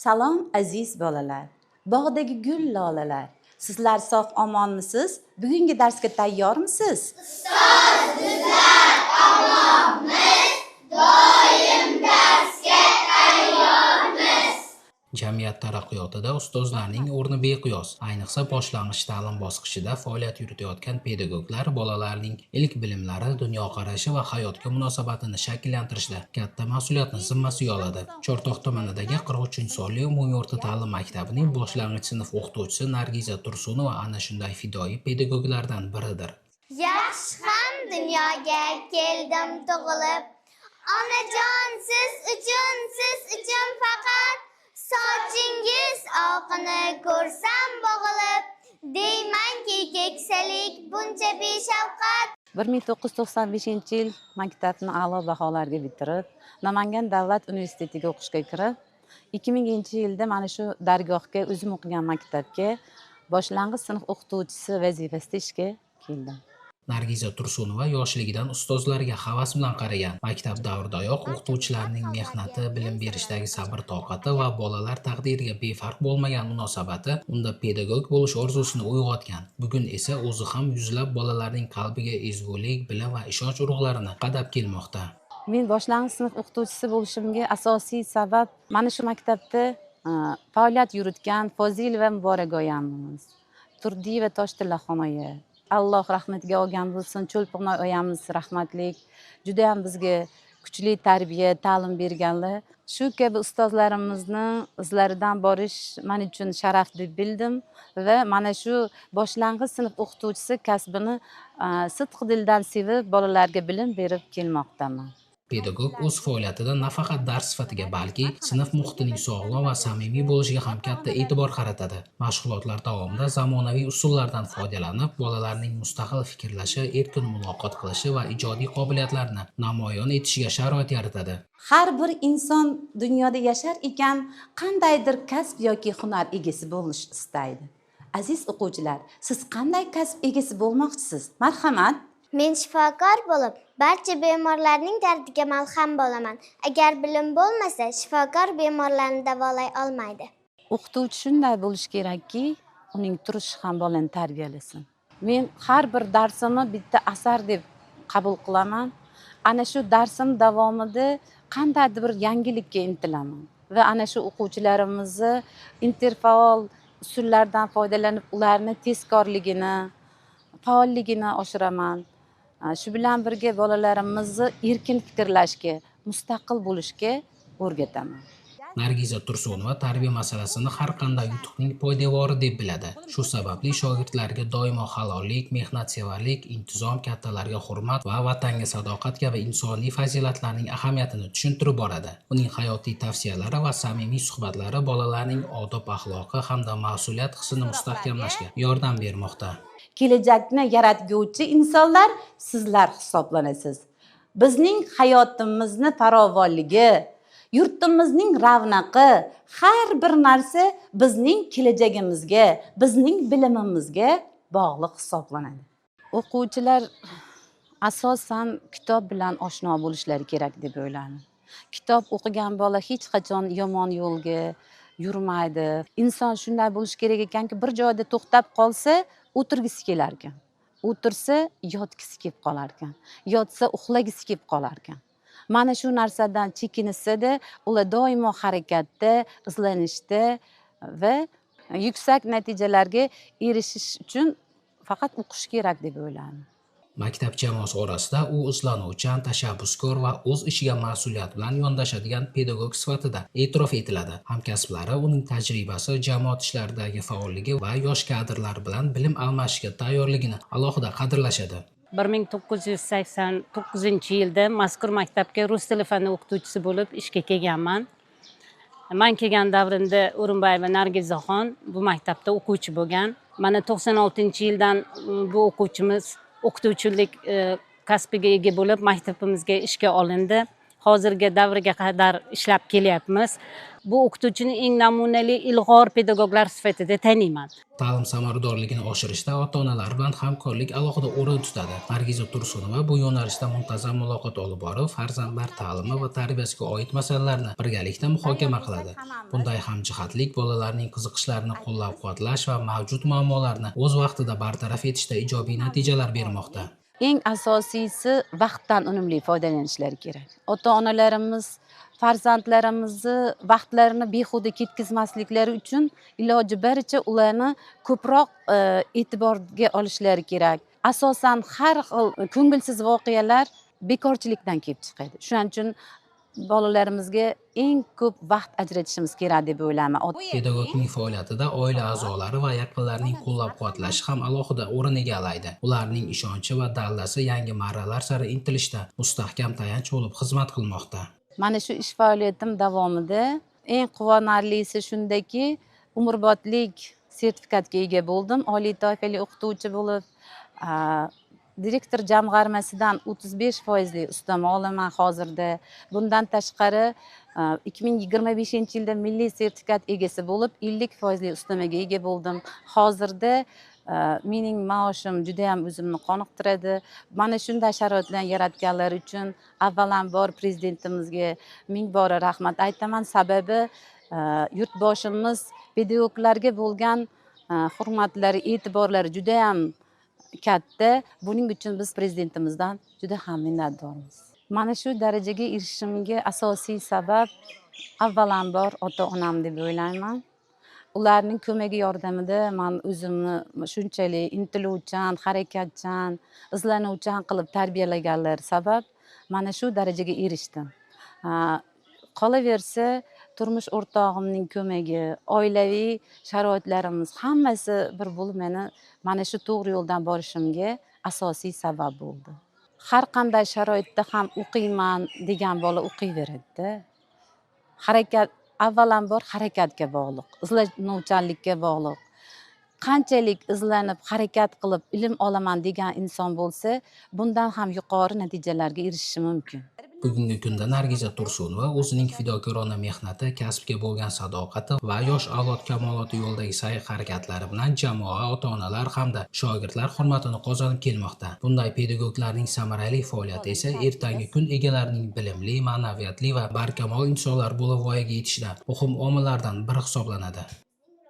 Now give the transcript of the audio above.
Salom aziz bolalar, bog'dagi gul lolalar. Sizlar sog' omonmisiz? Bugungi darsga tayyormisiz? Ustoz, bizlar omonmiz, doim darsga tayyormiz. Jamiyat taraqqiyotida ustozlarning o'rni beqiyos. Ayniqsa boshlang'ich ta'lim bosqichida faoliyat yuritayotgan pedagoglar bolalarning ilk bilimlari, dunyoqarashi va hayotga munosabatini shakllantirishda katta mas'uliyatni zimmasiga oladi. Chortoq tumanidagi 43-sonli umumiy o'rta ta'lim maktabining boshlang'ich sinf o'qituvchisi Nargiza Tursunova ana shunday fidoyi pedagoglardan biridir. Yaxshi ham dunyoga keldim tug'ilib, onajon siz uchun faqat sochingiz oqini ko'rsam bo'g'ilib, deymanki keksalik buncha beshafqat. 1995-yil maktabni a'lo baholarga bitirib, Namangan davlat universitetiga o'qishga kirib, 2000-yilda mana shu dargohga, o'zim o'qigan maktabga boshlang'ich sinf o'qituvchisi vazifasida ishga keldim. Nargiza Tursunova yoshligidan ustozlariga havas bilan qaragan. Maktab davridayoq o'qituvchilarning mehnati, bilim berishdagi sabr-toqati va bolalar taqdiriga befarq bo'lmagan munosabati unda pedagog bo'lish orzusini uyg'otgan. Bugun esa o'zi ham yuzlab bolalarning qalbiga ezgulik, bilim va ishonch urug'larini qadab kelmoqda. Men boshlang'ich sinf o'qituvchisi bo'lishimga asosiy sabab mana shu maktabda faoliyat yuritgan Fozil va Muborak oyamiz, Turdiyeva Toshtilla oya, Alloh rahmatiga olgan bo'lsin, Cho'lpoqnoy oyamiz rahmatlik, juda ham bizga kuchli tarbiya, ta'lim berganlar. Shu kabi ustozlarimizni izlaridan borish men uchun sharaf deb bildim va mana shu boshlang'ich sinf o'qituvchisi kasbini sidq dildan sevib, bolalarga bilim berib kelmoqdaman. Pedagog o'z faoliyatida nafaqat dars sifatiga, balki sinf muhitining sog'lom va samimiy bo'lishiga ham katta e'tibor qaratadi. Mashg'ulotlar davomida zamonaviy usullardan foydalanib, bolalarning mustaqil fikrlashi, erkin muloqot qilishi va ijodiy qobiliyatlarini namoyon etishiga sharoit yaratadi. Har bir inson dunyoda yashar ekan, qandaydir kasb yoki hunar egasi bo'lish istaydi. Aziz o'quvchilar, siz qanday kasb egasi bo'lmoqchisiz? Marhamat. Men shifokor bo'lib, barcha bemorlarning dardiga malham bo'laman. Agar bilim bo'lmasa, shifokor bemorlarni davolay olmaydi. O'qituvchi shunday bo'lishi kerakki, uning turishi ham bolani tarbiyalasin. Men har bir darsimni bitta asar deb qabul qilaman. Ana shu darsim davomida qandaydir bir yangilikka intilaman va ana shu o'quvchilarimizni interfaol usullardan foydalanib, ularni tezkorligini, faolligini oshiraman. Shu bilan birga bolalarimizni erkin fikrlashga, mustaqil bo'lishga o'rgataman. Nargiza Tursunova tarbiya masalasini har qanday yutuqning poydevori deb biladi. Shu sababli shogirdlariga doimo halollik, mehnatsevarlik, intizom, kattalarga hurmat va vatanga sadoqat kabi insoniy fazilatlarning ahamiyatini tushuntirib boradi. Uning hayotiy tavsiyalari va samimiy suhbatlari bolalarning odob axloqi hamda mas'uliyat hissini mustahkamlashga yordam bermoqda. Kelajakni yaratguvchi insonlar sizlar hisoblanasiz. Bizning hayotimizni farovonligi, yurtimizning ravnaqi, har bir narsa bizning kelajagimizga, bizning bilimimizga bog'liq hisoblanadi. O'quvchilar asosan kitob bilan oshno bo'lishlari kerak deb o'ylayman. Kitob o'qigan bola hech qachon yomon yo'lga yurmaydi. Inson shunday bo'lish kerak ekanki, bir joyda to'xtab qolsa, o'tirgisi kelar ekan. O'tirsa, yotgisi kelib qolar ekan. Yotsa, uxlagisi kelib qolar ekan. Mana shu narsadan chekinishsa-da, ular doimo harakatda, izlanishda va yuksak natijalarga erishish uchun faqat o'qish kerak deb o'ylayman. Maktab jamoasi orasida u izlanuvchan, tashabbuskor va o'z ishiga mas'uliyat bilan yondashadigan pedagog sifatida e'tirof etiladi. Hamkasblari uning tajribasi, jamoat ishlaridagi faolligi va yosh kadrlar bilan bilim almashishga tayyorligini alohida qadrlashadi. 1989-yilda mazkur maktabga rus tili fani o'qituvchisi bo'lib ishga kelganman. Men kelgan davrimda O'rinboyeva Nargizaxon bu maktabda o'quvchi bo'lgan. Mana 96-yildan bu o'quvchimiz o'qituvchilik kasbiga ega bo'lib maktabimizga ishga olindi. hozirgi davrga qadar ishlab kelyapmiz. Bu o'qituvchini eng namunali ilg'or pedagoglar sifatida taniyman. Ta'lim samaradorligini oshirishda ota-onalar bilan hamkorlik alohida o'rin tutadi. Nargiza Tursunova bu yo'nalishda muntazam muloqot olib borib, farzandlar ta'limi va tarbiyasiga oid masalalarni birgalikda muhokama qiladi. Bunday hamjihatlik bolalarning qiziqishlarini qo'llab-quvvatlash va mavjud muammolarni o'z vaqtida bartaraf etishda ijobiy natijalar bermoqda. Eng asosiysi vaqtdan unumli foydalanishlari kerak. Ota-onalarimiz farzandlarimizni vaqtlarini behuda ketkazmasliklari uchun iloji boricha ularni ko'proq e'tiborga olishlari kerak. Asosan har xil ko'ngilsiz voqealar bekorchilikdan kelib chiqadi. Shuning uchun bolalarimizga eng ko'p vaqt ajratishimiz kerak deb o'ylayman. Pedagogning faoliyatida oila a'zolari va yaqinlarining qo'llab-quvvatlashi ham alohida o'rin egallaydi. Ularning ishonchi va daldasi yangi marralar sari intilishda mustahkam tayanch bo'lib xizmat qilmoqda. Mana shu ish faoliyatim davomida eng quvonarlisi shundaki, umrbodlik sertifikatga ega bo'ldim. Oliy toifali o'qituvchi bo'lib, direktor jamg'armasidan 35% ustama olaman hozirda. Bundan tashqari 2025-yilda milliy sertifikat egasi bo'lib, 50% ustamaga ega bo'ldim. Hozirda mening maoshim juda ham o'zimni qoniqtiradi. Mana shunday sharoitlarni yaratganlari uchun avvalambor prezidentimizga ming bora rahmat aytaman. Sababi yurtboshimiz pedagoglarga bo'lgan hurmatlari, e'tiborlari juda ham katta. Buning uchun biz prezidentimizdan juda ham minnatdormiz. Mana shu darajaga erishishimga asosiy sabab avvalambor ota-onam deb o'ylayman. Ularning ko'magi yordamida men o'zimni shunchalik intiluvchan, harakatchan, izlanuvchan qilib tarbiyalaganlar sabab mana shu darajaga erishdim. Qolaversa, turmush o'rtog'imning ko'magi, oilaviy sharoitlarimiz hammasi bir bo'lib meni mana shu to'g'ri yo'ldan borishimga asosiy sabab bo'ldi. Har qanday sharoitda ham o'qiyman degan bola o'qiyveradi-da. Harakat avvalambor harakatga bog'liq, izlanuvchanlikka bog'liq. Qanchalik izlanib, harakat qilib ilm olaman degan inson bo'lsa, bundan ham yuqori natijalarga erishishi mumkin. Bugungi kunda Nargiza Tursunova o'zining fidokorona mehnati, kasbga bo'lgan sadoqati va yosh avlod kamoloti yo'lidagi sa'y-harakatlari bilan jamoa, ota-onalar hamda shogirdlar hurmatini qozonib kelmoqda. Bunday pedagoglarning samarali faoliyati esa ertangi kun egalarining bilimli, ma'naviyatli va barkamol insonlar bo'lib voyaga yetishida muhim omillardan biri hisoblanadi.